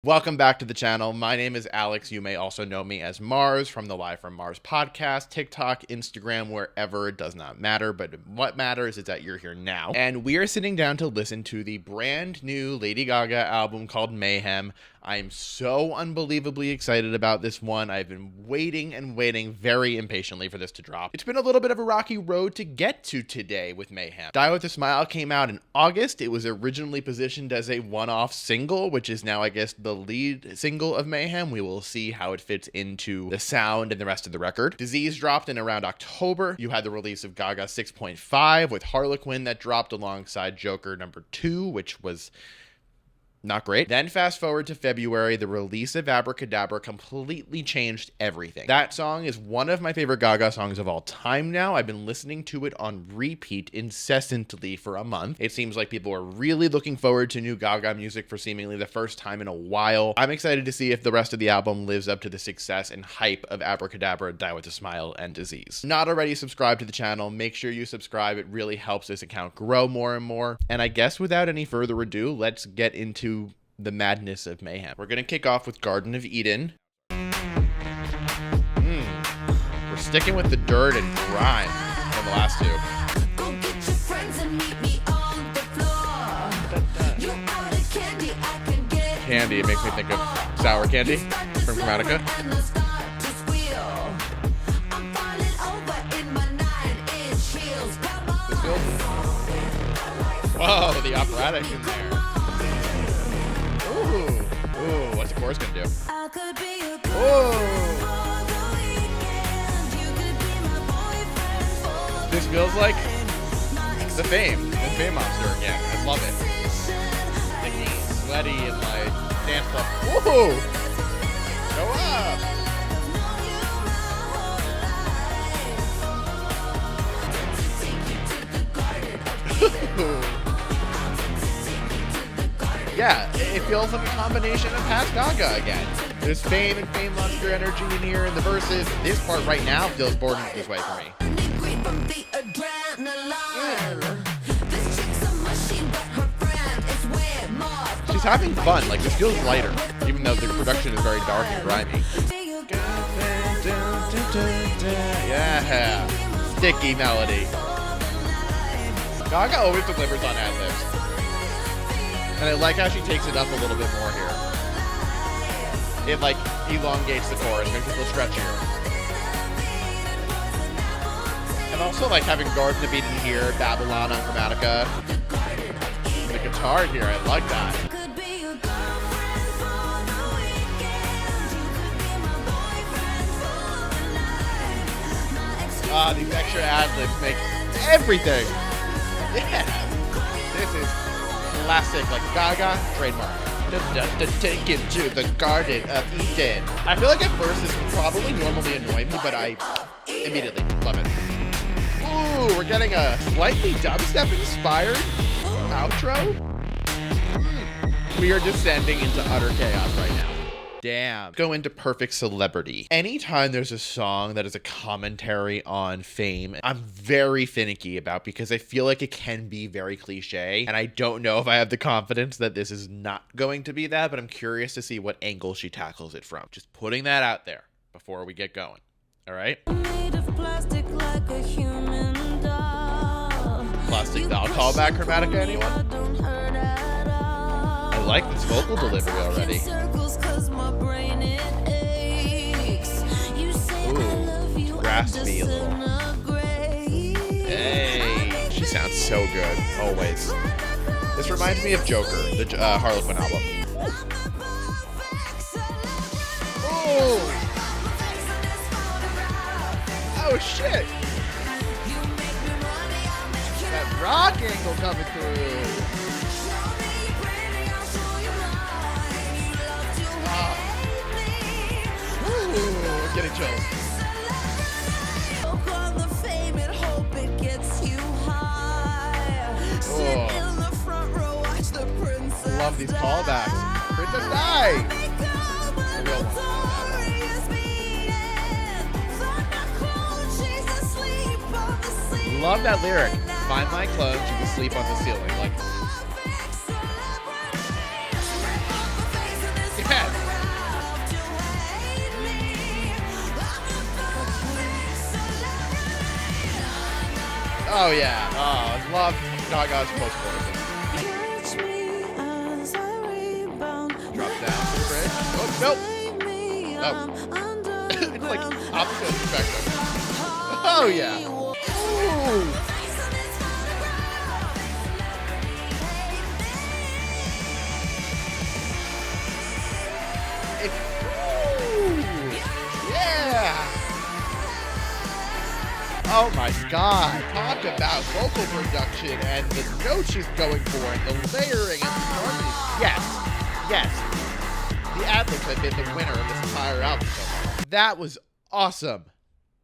Welcome back to the channel. My name is Alex. You may also know me as Mars from the Live from Mars podcast, TikTok, Instagram, wherever. It does not matter, but what matters is that you're here now. And we are sitting down to listen to the brand new Lady Gaga album called Mayhem. I am so unbelievably excited about this one. I've been waiting and waiting very impatiently for this to drop. It's been a little bit of a rocky road to get to today with Mayhem. Die With a Smile came out in August. It was originally positioned as a one-off single, which is now, I guess, the lead single of Mayhem. We will see how it fits into the sound and the rest of the record. Disease dropped in around October. You had the release of Gaga'S 6.5 with Harlequin that dropped alongside Joker #2, which was not great. Then fast forward to February, the release of Abracadabra completely changed everything. That song is one of my favorite Gaga songs of all time now. I've been listening to it on repeat incessantly for a month. It seems like people are really looking forward to new Gaga music for seemingly the first time in a while. I'm excited to see if the rest of the album lives up to the success and hype of Abracadabra, Die With a Smile, and Disease. Not already subscribed to the channel, make sure you subscribe. It really helps this account grow more and more. And I guess without any further ado, let's get into the madness of Mayhem. We're gonna kick off with Garden of Eden. We're sticking with the dirt and grime from the last two. Go get your friends and meet me on the floor. You are the candy I can get. Candy, it makes me think of sour candy from Chromatica. And I start to squeal. I'm falling over in my 9-inch heels. Come on. This feels... Whoa, the operatic in there. Ooh, what's the chorus gonna do? I could be a Whoa! for the weekend. You could be my boyfriend for This feels like the Fame monster again. I love it. Sticky, sweaty, and like dance club. Woohoo! Go up! Yeah, it feels like a combination of past Gaga again. There's Fame and Fame Monster energy in here in the verses. This part right now feels born this way for me. from the adrenaline. This chick's a machine, but her friend is way more. She's having fun. Like, this feels lighter, even though the production is very dark and grimy. Yeah, sticky melody. Gaga always delivers on ad-libs. And I like how she takes it up a little bit more here. It like elongates the chorus, makes it a little stretchier. And also like having Garden of Eden here, Babylon on Chromatica. The guitar here, I like that. Ah, these extra ad-libs make everything. Yeah. This is classic, like Gaga, trademark. Take him to the Garden of Eden. I feel like at first this would probably normally annoy me, but I immediately love it. Ooh, we're getting a slightly dubstep-inspired outro. We are descending into utter chaos right now. Damn. Go into perfect celebrity. Anytime there's a song that is a commentary on fame, I'm very finicky about because I feel like it can be very cliche. And I don't know if I have the confidence that this is not going to be that, but I'm curious to see what angle she tackles it from. Just putting that out there before we get going. All right? Made of plastic like a human doll. Plastic doll callback, Chromatica, anyone? I like this vocal delivery already. Ooh, raspy a little. Hey, she sounds so good, always. This reminds me of Joker, the Harlequin album. Oh! Oh shit! That rock angle coming through. Ooh, getting chills. Love these callbacks. Princess Die! The real one. Love that lyric. Find my clone, she's asleep on the ceiling. Like, yeah. Oh yeah. Oh, I love Gaga'S post-chorus. Catch me as I rebound. Drop down to the bridge. Oh, nope. Take me, Oh. I'm It's like underground. opposite perspective. Oh yeah. Ooh. Ooh. Yeah. Oh my God. Talk about vocal production and the notes she's going for and the layering and the harmony. Yes. Yes. The ad-libs have been the winner of this entire album so far. That was awesome.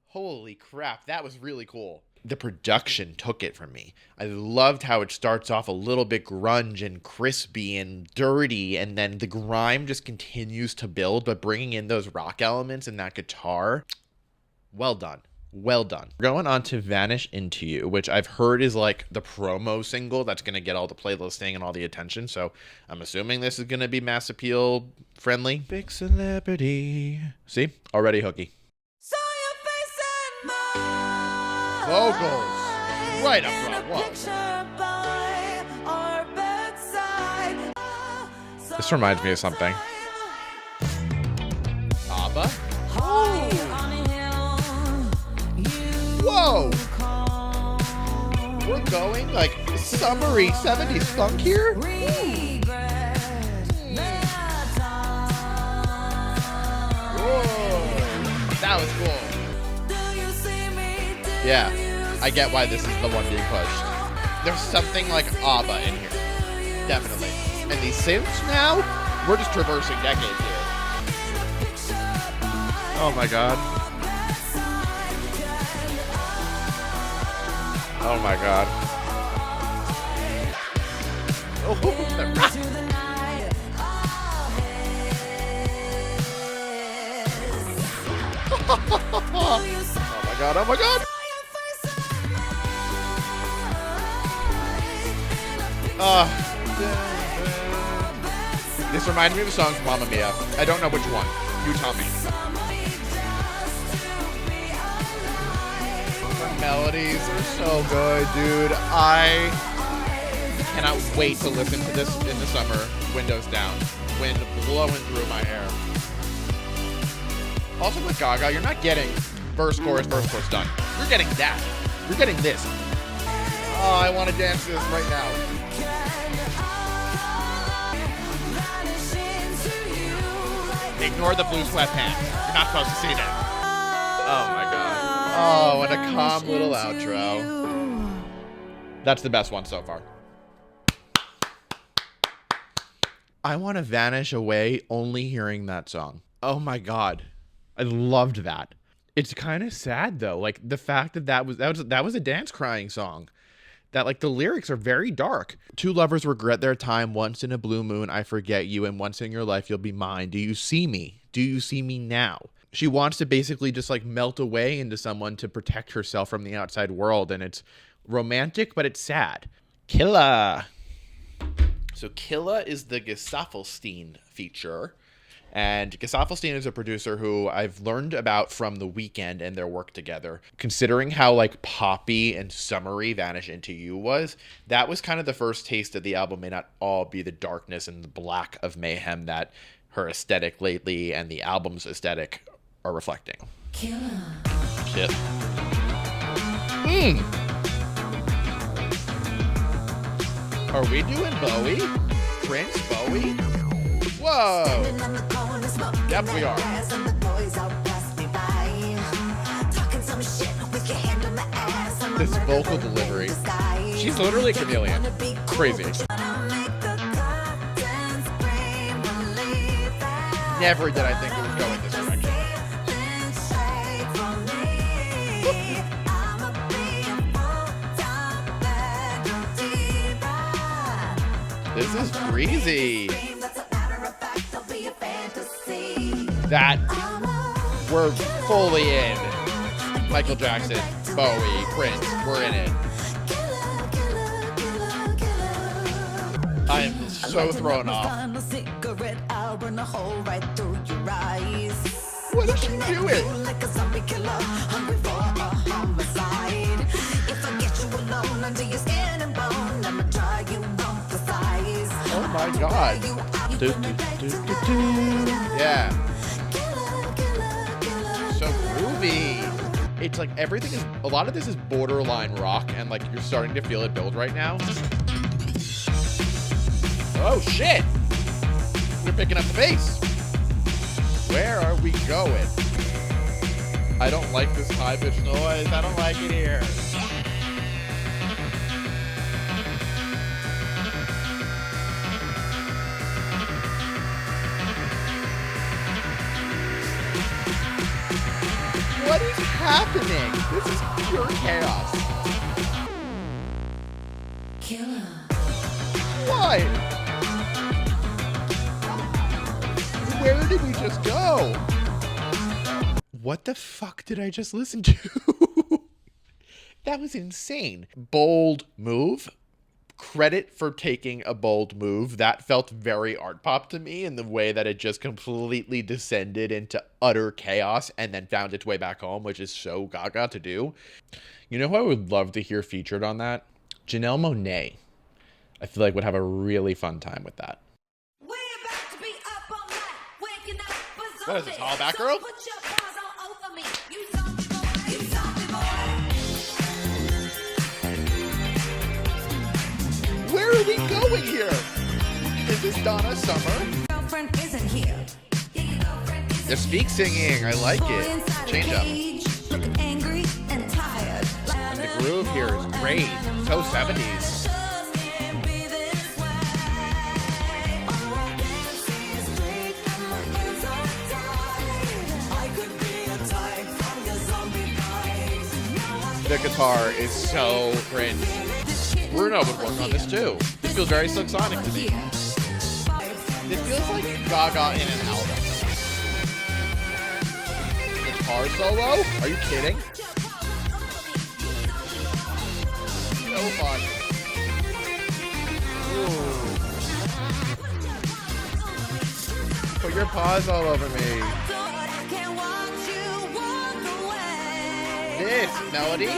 Holy crap. That was really cool. The production took it from me. I loved how it starts off a little bit grunge and crispy and dirty, and then the grime just continues to build, but bringing in those rock elements and that guitar, well done. Well done. We're going on to Vanish Into You, which I've heard is like the promo single that's going to get all the playlisting and all the attention, so I'm assuming this is going to be mass appeal friendly. Big celebrity. See? Already hooky. Saw your face in mine. Vocals. Right up front. Whoa. Picture by our bedside. This reminds me of something. ABBA? Whoa! We're going like summery 70s funk here? Whoa! That was cool. Yeah, I get why this is the one being pushed. There's something like ABBA in here. Definitely. And these synths now, we're just traversing decades here. Oh my God. Oh my God. Oh, the rock. Oh my God, oh my God. This reminds me of a song from Mamma Mia. I don't know which one. You tell me. The melodies are so good, dude. I cannot wait to listen to this in the summer. Windows down. Wind blowing through my hair. Also with Gaga, you're not getting verse, chorus, done. You're getting that. You're getting this. Oh, I want to dance to this right now. Ignore the blue sweatpants. You're not supposed to see that. Oh my God. Oh, and a calm little outro. That's the best one so far. I want to vanish away only hearing that song. Oh my God. I loved that. It's kind of sad though. Like the fact that was a dance crying song. That like the lyrics are very dark. Two lovers regret their time. Once in a blue moon, I forget you. And once in your life, you'll be mine. Do you see me? Do you see me now? She wants to basically just like melt away into someone to protect herself from the outside world. And it's romantic, but it's sad. Killah. So Killah is the Gesaffelstein feature. And Gesaffelstein is a producer who I've learned about from The Weeknd and their work together. Considering how like poppy and summery Vanish Into You was, that was kind of the first taste that the album may not all be the darkness and the black of Mayhem that her aesthetic lately and the album's aesthetic are reflecting. Killah. Shit. Are we doing Bowie? Prince Bowie? Whoa! Yep, we are. This vocal delivery. She's literally a chameleon. Crazy. Never did I think it was going this direction. This is breezy. That we're fully in. Michael Jackson, Bowie, Prince, we're in it. I am so thrown off. What is she doing? under your skin and bone. I'ma try you on for size. Oh my god. Do, do, do, do, do. Yeah. So groovy. It's like everything is, a lot of this is borderline rock, and like you're starting to feel it build right now. Oh shit! We're picking up the bass. Where are we going? I don't like this high-pitched noise. I don't like it here. What is happening? This is pure chaos. Killah. Why? Where did we just go? What the fuck did I just listen to? That was insane. Bold move. Credit for taking a bold move. That felt very art pop to me in the way that it just completely descended into utter chaos and then found its way back home, which is so Gaga to do. You know who I would love to hear featured on that? Janelle Monáe. I feel like would have a really fun time with that. What is this, all back girl? Where are we going here? Is this Donna Summer? Girlfriend isn't here. The speak singing, I like it. Change up. Looking angry and tired. And the groove here is great. So 70s. The guitar is so cringe. Bruno would work on this too. This feels very Silk Sonic to me. This feels like Gaga in an album. Guitar solo? Are you kidding? So fun. Ooh. Put your paws all over me. This melody?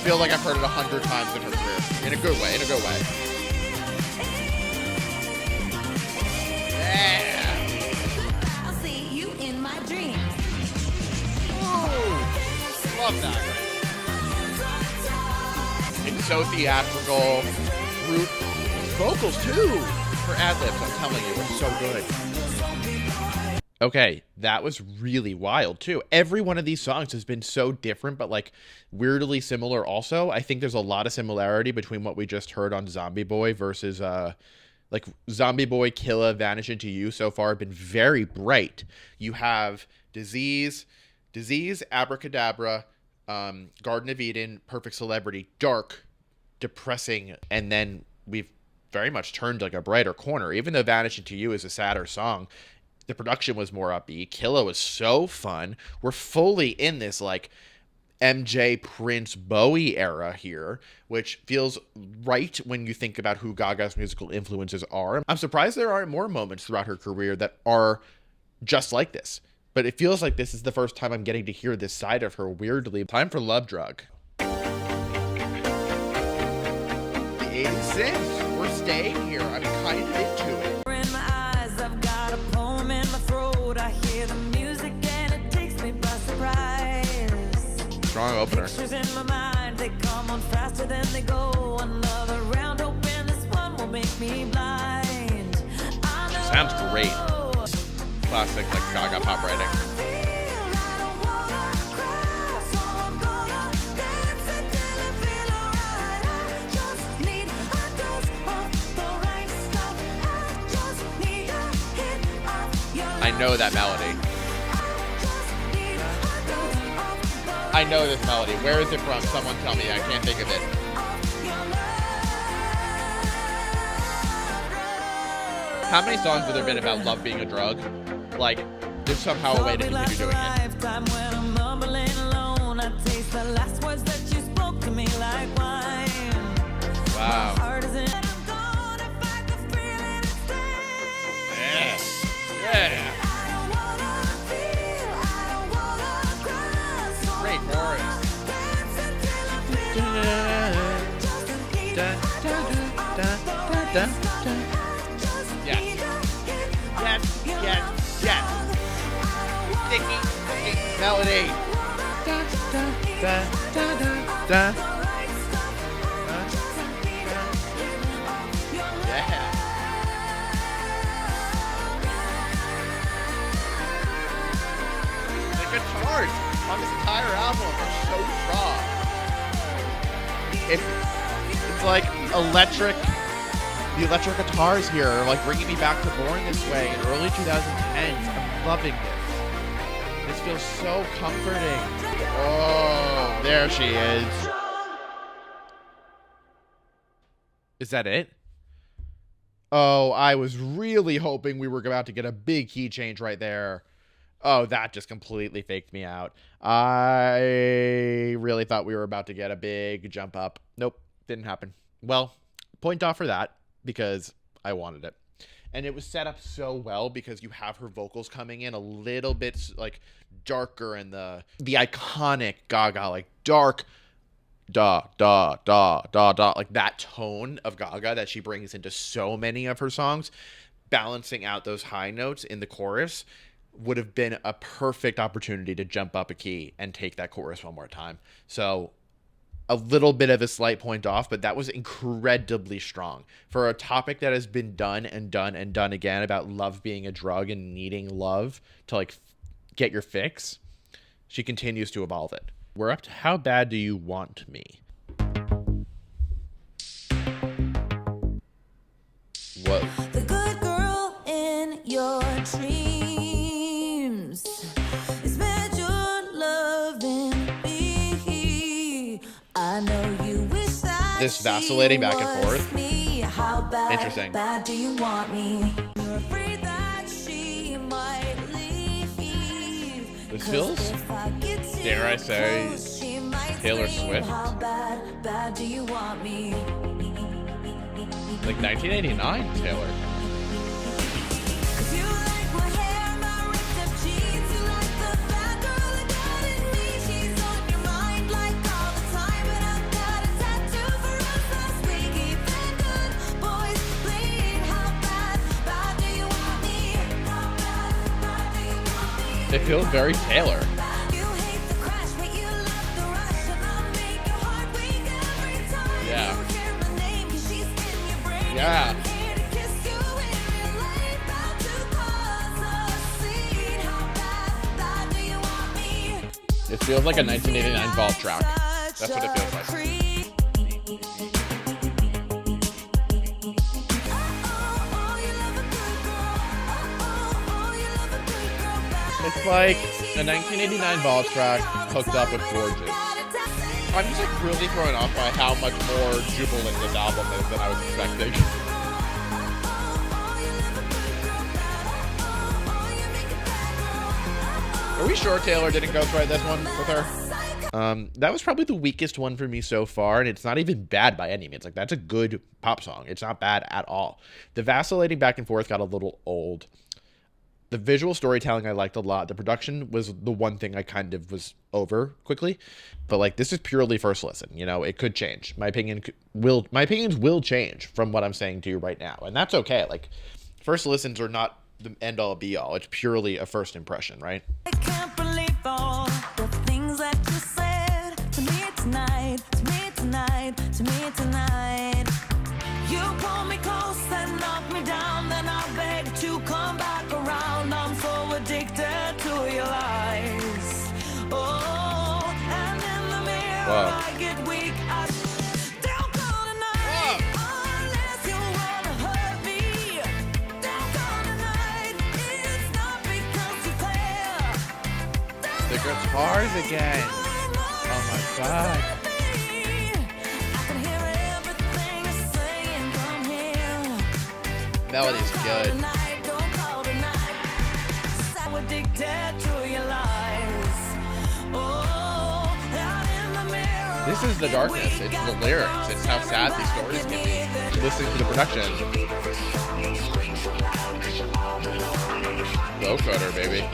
Feel like I've heard it 100 times in her career. In a good way, in a good way. Yeah! I'll see you in my dreams. Ooh, love that. It's so theatrical. Root vocals too. For ad-libs, I'm telling you, it's so good. Okay, that was really wild too. Every one of these songs has been so different, but like weirdly similar also. I think there's a lot of similarity between what we just heard on Zombie Boy versus like Zombie Boy, Killah, Vanish Into You so far have been very bright. You have Disease, Abracadabra, Garden of Eden, Perfect Celebrity, dark, depressing, and then we've very much turned like a brighter corner. Even though Vanish Into You is a sadder song, the production was more upbeat. Killah was so fun. We're fully in this like MJ, Prince, Bowie era here, which feels right when you think about who Gaga's musical influences are. I'm surprised there aren't more moments throughout her career that are just like this. But it feels like this is the first time I'm getting to hear this side of her weirdly. Time for Love Drug. The 80s synths. We're staying here. I'm kind of into it. Strong opener. Pictures in my mind, they come on faster than they go. Another round open, this one will make me blind. Sounds great. Classic like Gaga pop writing. I know that melody. I know this melody. Where is it from? Someone tell me. I can't think of it. How many songs have there been about love being a drug? Like, there's somehow a way to continue doing it. Wow. Yeah. Yeah. Great chorus. da, da. Yes. Yes, yes, yes. Sticky melody. Da, da, da, da, da, da. Yeah. The guitars on this entire album are so strong. It's like electric. The electric guitars here are like bringing me back to Born This Way in early 2010s. I'm loving this. This feels so comforting. Oh, there she is. Is that it? Oh, I was really hoping we were about to get a big key change right there. Oh, that just completely faked me out. I really thought we were about to get a big jump up. Nope, didn't happen. Well, point off for that because I wanted it. And it was set up so well because you have her vocals coming in a little bit like darker and the iconic Gaga, like dark da da da da da, like that tone of Gaga that she brings into so many of her songs, balancing out those high notes in the chorus would have been a perfect opportunity to jump up a key and take that chorus one more time. So a little bit of a slight point off, but that was incredibly strong for a topic that has been done and done and done again about love being a drug and needing love to like get your fix. She continues to evolve it. We're up to How Bad Do You Want Me? Whoa. The good girl in your dreams is meant your loving me. I know you wish that This vacillating back and she was forth. me. How bad, Interesting. bad do you want me? You're afraid that she might leave. This 'Cause feels, if I get too dare I say, close, she might Taylor scream. Swift. How bad, bad do you want me? like 1989 Taylor. You like my hair, my ripped up jeans. You like the bad girl that got in me. She's on your mind like all the time. And I've got a tattoo for us last week. Even good boys bleed. How bad, bad do you want me? How bad, bad do you want me? It feels very Taylor. You hate the crash, but you love the rush. And I'll make your heart weak every time Yeah. you hear my name. 'Cause she's in your brain. Yeah. I'm here to kiss you in your lane. About to cause a scene. How bad, bad do you want me? It feels like a 1989 vault track. That's what it feels like. It's like a 1989 vault track hooked up with Gorgeous. I'm just like really thrown off by how much more jubilant this album is than I was expecting. Are we sure Taylor didn't ghostwrite this one with her? That was probably the weakest one for me so far, and it's not even bad by any means. Like, that's a good pop song. It's not bad at all. The vacillating back and forth got a little old. The visual storytelling I liked a lot. The production was the one thing I kind of was over quickly. But like, this is purely first listen. You know, it could change. My opinions will change from what I'm saying to you right now, and that's okay. Like, first listens are not the end all be all. It's purely a first impression, right? I can't believe all the things that you said to me tonight, to me tonight, to me tonight. You pull me close and knock me down, then I beg to come back around. I'm so addicted to your lies. Oh, and in the mirror Wow. I get weak. I don't call tonight unless you wanna hurt me. Don't call tonight. It's not because you care. The guitars again. Oh my god. Melody's good. This is the darkness. It's the lyrics. It's how sad these stories can be. Listening to the production. Low cutter, baby.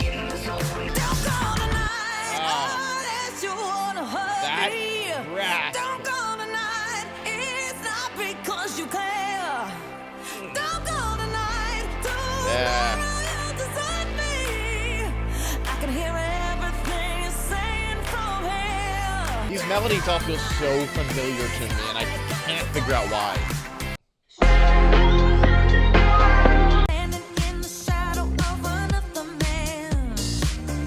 That rap. Don't go tonight. It's not because you care. melodies all feel so familiar to me, and I can't figure out why. Standing in the shadow of another man,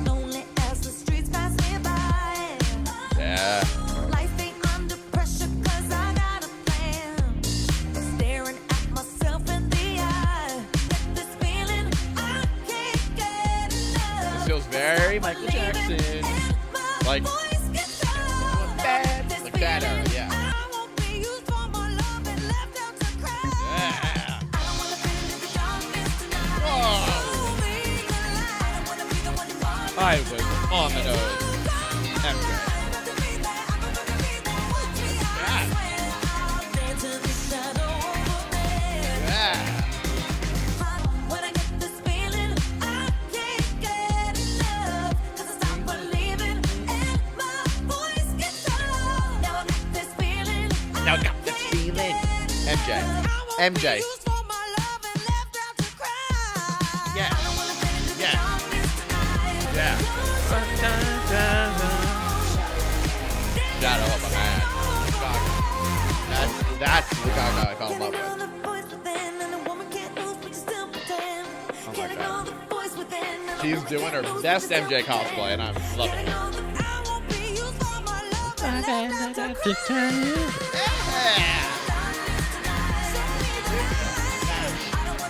lonely as the streets pass me by. Yeah. Life ain't under pressure 'cause I got a plan. Staring at myself in the eye. Get this feeling I can't get enough. This feels very Michael Jackson. Like, bad, like that era, yeah. I won't be used for my love and left out to cry. Yeah. I don't wanna bend in the darkness tonight. Whoa. Show me the light. I don't wanna be the one to fall. I was on the nose. MJ. Yeah. When I get this feeling, I can't get enough. 'Cause I stop believing and my voice gets low. Now I got this feeling. Now I got this feeling. MJ. MJ. Yeah. Yeah. Yeah. Shadow of a man. Gaga. That's the Gaga I fell in love with. Oh my God. She's doing her best MJ cosplay, and I'm loving it. Yeah.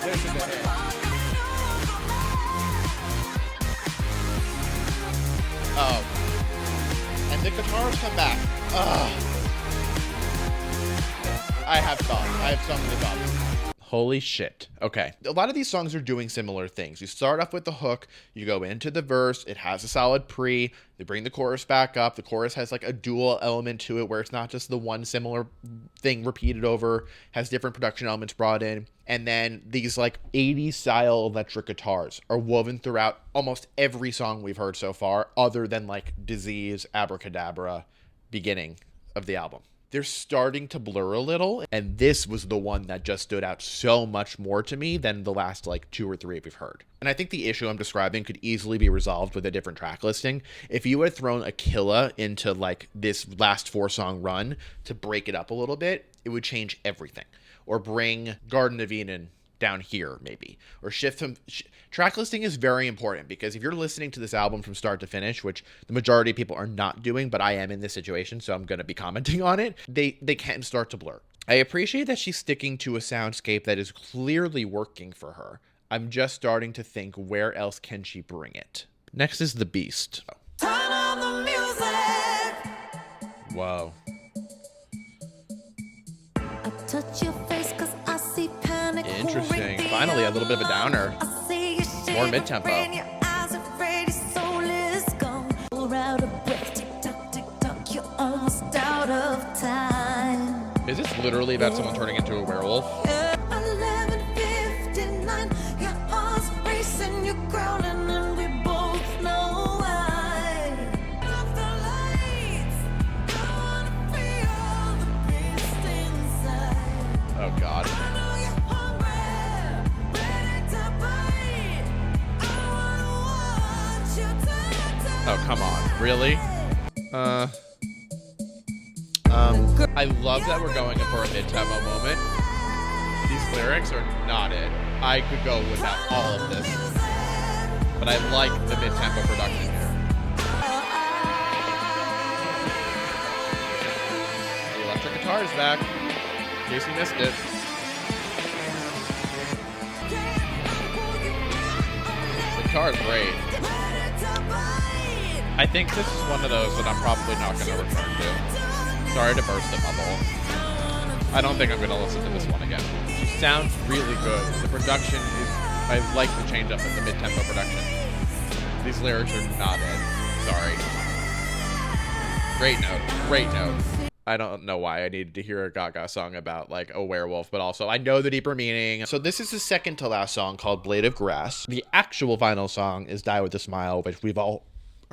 There's a good hit. Oh. And the guitars come back. Ugh. I have thoughts. I have so many thoughts. Holy shit. Okay. A lot of these songs are doing similar things. You start off with the hook, you go into the verse, it has a solid pre, they bring the chorus back up. The chorus has like a dual element to it where it's not just the one similar thing repeated over, has different production elements brought in. And then these like 80s style electric guitars are woven throughout almost every song we've heard so far, other than like Disease, Abracadabra, beginning of the album. They're starting to blur a little, and this was the one that just stood out so much more to me than the last like 2 or 3 we've heard. And I think the issue I'm describing could easily be resolved with a different track listing. If you had thrown a Killah into like this last 4-song run to break it up a little bit, it would change everything. Or bring Garden of Eden down here maybe, or shift from track listing is very important, because if you're listening to this album from start to finish, which the majority of people are not doing, but I am in this situation, so I'm going to be commenting on it, they can start to blur. I appreciate that she's sticking to a soundscape that is clearly working for her. I'm just starting to think, where else can she bring it? Next is The Beast. Turn on the music. Whoa. I touch your face 'cause I see panic. Interesting. Finally, a little bit of a downer. More mid-tempo. Is this literally about someone turning into a werewolf? 11:59, your heart's racing, you're growling, and we both know why. Off the lights, I wanna feel the beast inside. Oh God. I know you're hungry, ready to bite. I wanna watch you turn. Oh, come on. Really? I love that we're going for a mid-tempo moment. These lyrics are not it. I could go without all of this, but I like the mid-tempo production here. The electric guitar is back, in case you missed it. The guitar is great. I think this is one of those that I'm probably not going to return to. Sorry to burst the bubble. I don't think I'm going to listen to this one again. She sounds really good. The production is... I like the change up in the mid-tempo production. These lyrics are not it. Sorry. Great note. Great note. I don't know why I needed to hear a Gaga song about like a werewolf, but also I know the deeper meaning. So this is the second to last song called Blade of Grass. The actual final song is Die With a Smile, which we've all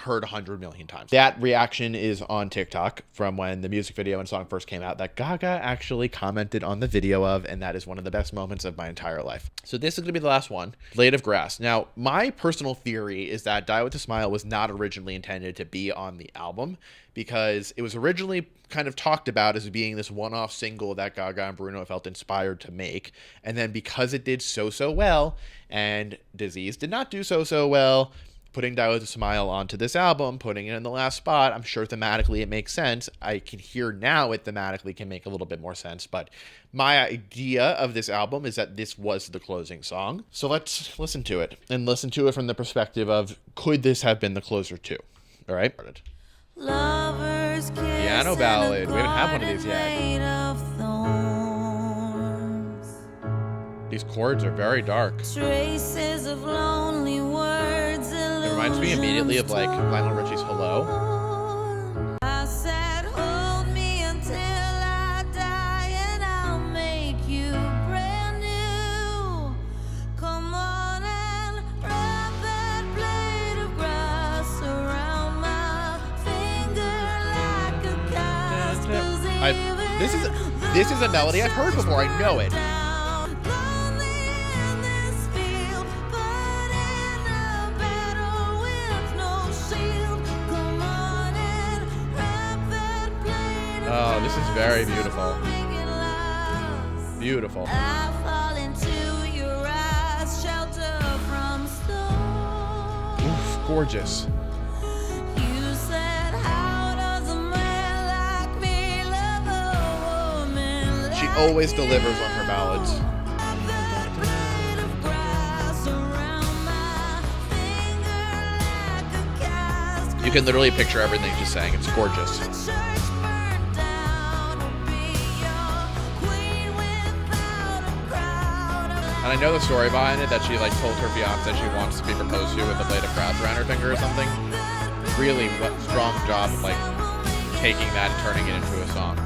heard 100 million times. That reaction is on TikTok from when the music video and song first came out that Gaga actually commented on the video of, and that is one of the best moments of my entire life. So this is going to be the last one, Blade of Grass. Now, my personal theory is that Die With A Smile was not originally intended to be on the album, because it was originally kind of talked about as being this one-off single that Gaga and Bruno felt inspired to make. And then because it did so well, and Disease did not do so well, putting Die With A Smile onto this album, putting it in the last spot, I'm sure thematically it makes sense. I can hear now it thematically can make a little bit more sense, but my idea of this album is that this was the closing song. So let's listen to it, and listen to it from the perspective of, could this have been the closer too? All right? Lovers kiss Piano ballad. We haven't had one of these yet. of thorns. These chords are very dark. Traces of lonely words. It reminds me immediately of like Lionel Richie's Hello. I said, hold me until I die, and I'll make you brand new. Come on and wrap that blade of grass around my finger like a cast. 'Cause This is a melody I've heard before. I know it. Oh, this is very beautiful. Beautiful. I fall into your eyes, shelter from storm. Oof, gorgeous. You said, how does a man like me love a woman like She always delivers on her ballads. that blade of grass around my finger like a cast? You can literally picture everything she's saying. It's gorgeous. Church burned down to be your queen without a crowd. And I know the story behind it, that she like told her fiance she wants to be proposed to with a blade of grass around her finger or something. Really strong job of like taking that and turning it into a song.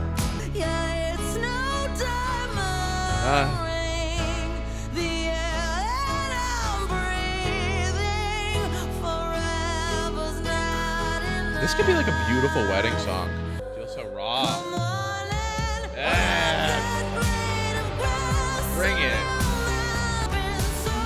Yeah, it's no diamond ring. The air that I'm breathing forever's not enough. This could be like a beautiful wedding song. Feels so raw. Morning, Yeah. blade of grass Bring it. I've been so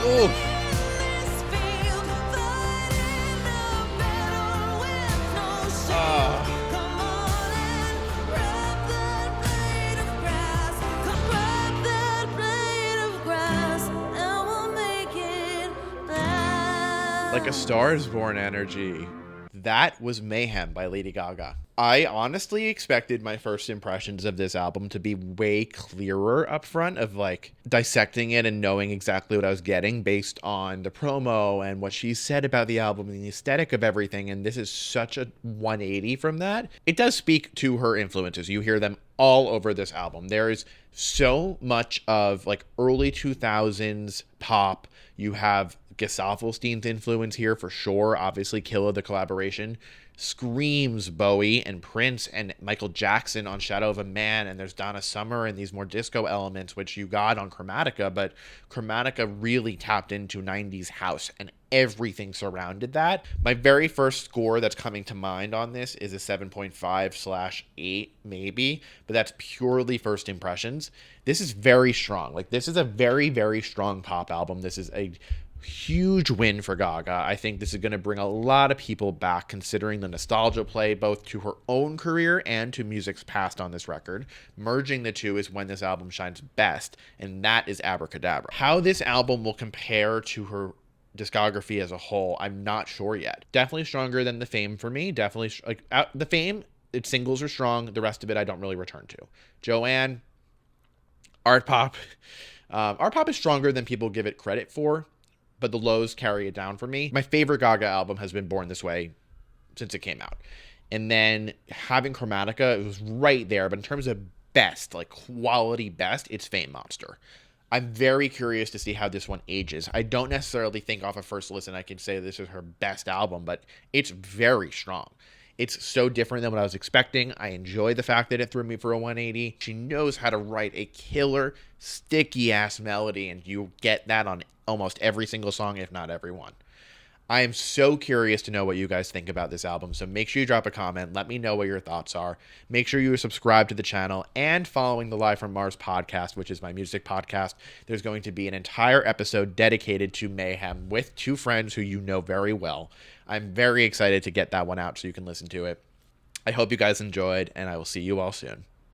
Oof. lonely in this field, fighting a battle with no shield. Come on and grab that blade of grass. Come grab that blade of grass, and we'll make it last. Like a Star Is Born energy. That was Mayhem by Lady Gaga. I honestly expected my first impressions of this album to be way clearer up front, of like dissecting it and knowing exactly what I was getting based on the promo and what she said about the album and the aesthetic of everything. And this is such a 180 from that. It does speak to her influences. You hear them all over this album. There is so much of like early 2000s pop. You have Gesaffelstein's influence here for sure. Obviously, Killah, the collaboration, screams Bowie and Prince and Michael Jackson on Shadow of a Man, and there's Donna Summer and these more disco elements, which you got on Chromatica, but Chromatica really tapped into 90s house and everything surrounded that. My very first score that's coming to mind on this is a 7.5/8 maybe, but that's purely first impressions. This is very strong. Like, this is a very, very strong pop album. This is a huge win for Gaga. I think this is going to bring a lot of people back, considering the nostalgia play both to her own career and to music's past on this record. Merging the two is when this album shines best, and that is Abracadabra. How this album will compare to her discography as a whole, I'm not sure yet. Definitely stronger than The Fame for me. Definitely The Fame, its singles are strong. The rest of it I don't really return to. Joanne, Art Pop. Art Pop is stronger than people give it credit for, but the lows carry it down for me. My favorite Gaga album has been Born This Way since it came out. And then having Chromatica, it was right there. But in terms of best, like quality best, it's Fame Monster. I'm very curious to see how this one ages. I don't necessarily think off a first listen I can say this is her best album, but it's very strong. It's so different than what I was expecting. I enjoy the fact that it threw me for a 180. She knows how to write a killer, sticky-ass melody, and you get that on almost every single song, if not every one. I am so curious to know what you guys think about this album, so make sure you drop a comment. Let me know what your thoughts are. Make sure you subscribe to the channel and following the Live from Mars podcast, which is my music podcast. There's going to be an entire episode dedicated to Mayhem with two friends who you know very well. I'm very excited to get that one out so you can listen to it. I hope you guys enjoyed, and I will see you all soon.